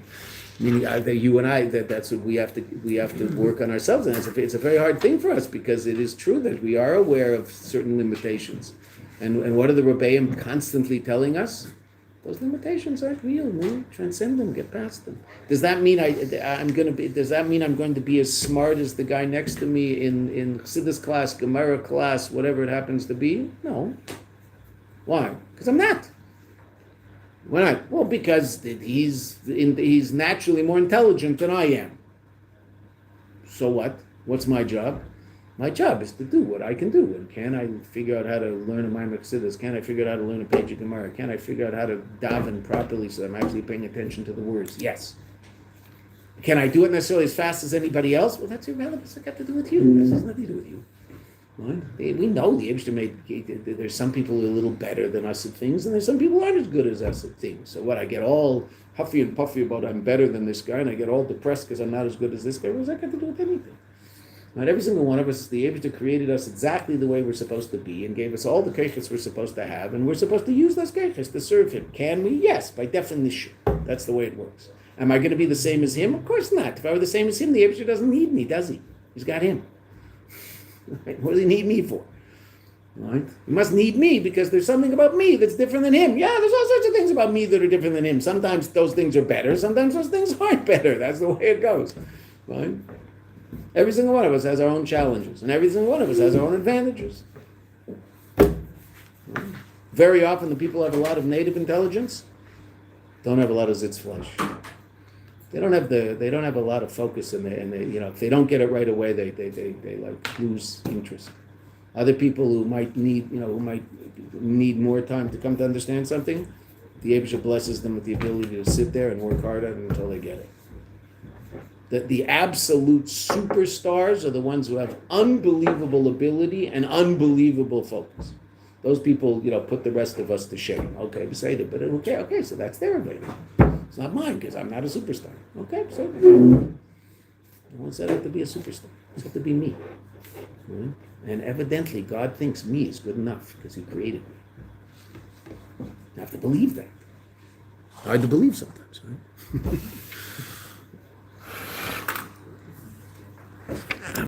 Meaning, you and I, that's what we have to work on ourselves, and it's a very hard thing for us, because it is true that we are aware of certain limitations. And what are the Rebbeim constantly telling us? Those limitations aren't real. We transcend them, get past them. Does that mean I'm going to be as smart as the guy next to me in Chassidus class, Gemara class, whatever it happens to be? No. Why? Because I'm not. Why not? Well, because he's naturally more intelligent than I am. So what? What's my job? My job is to do what I can do. And can I figure out how to learn a Maimon Chassidus? Can I figure out how to learn a page of Gemara? Can I figure out how to daven properly so I'm actually paying attention to the words? Yes. Can I do it necessarily as fast as anybody else? Well, that's irrelevant. It's got to do with you. This has nothing to do with you. Right? We know the Eibishter there's some people who are a little better than us at things, and there's some people who aren't as good as us at things. So what, I get all huffy and puffy about I'm better than this guy, and I get all depressed because I'm not as good as this guy? What does that got to do with anything? Not every single one of us, the Eibishter created us exactly the way we're supposed to be and gave us all the keiches we're supposed to have, and we're supposed to use those keiches to serve Him. Can we? Yes, by definition. That's the way it works. Am I going to be the same as Him? Of course not. If I were the same as Him, the Eibishter doesn't need me, does He? He's got Him. Right? What does He need me for? Right? He must need me because there's something about me that's different than Him. Yeah, there's all sorts of things about me that are different than Him. Sometimes those things are better. Sometimes those things aren't better. That's the way it goes. Right? Every single one of us has our own challenges, and every single one of us has our own advantages. Very often, the people who have a lot of native intelligence don't have a lot of zitzfleisch. They don't have a lot of focus, and they if they don't get it right away, they like lose interest. Other people who might need more time to come to understand something, the Eibishter blesses them with the ability to sit there and work hard at it until they get it. The absolute superstars are the ones who have unbelievable ability and unbelievable focus. Those people, put the rest of us to shame. Okay, Beseder, but okay, so that's their ability. It's not mine because I'm not a superstar. Okay, so no one set out to be a superstar. It's set to be me. Right? And evidently, God thinks me is good enough because He created me. I have to believe that. Hard to believe sometimes, right?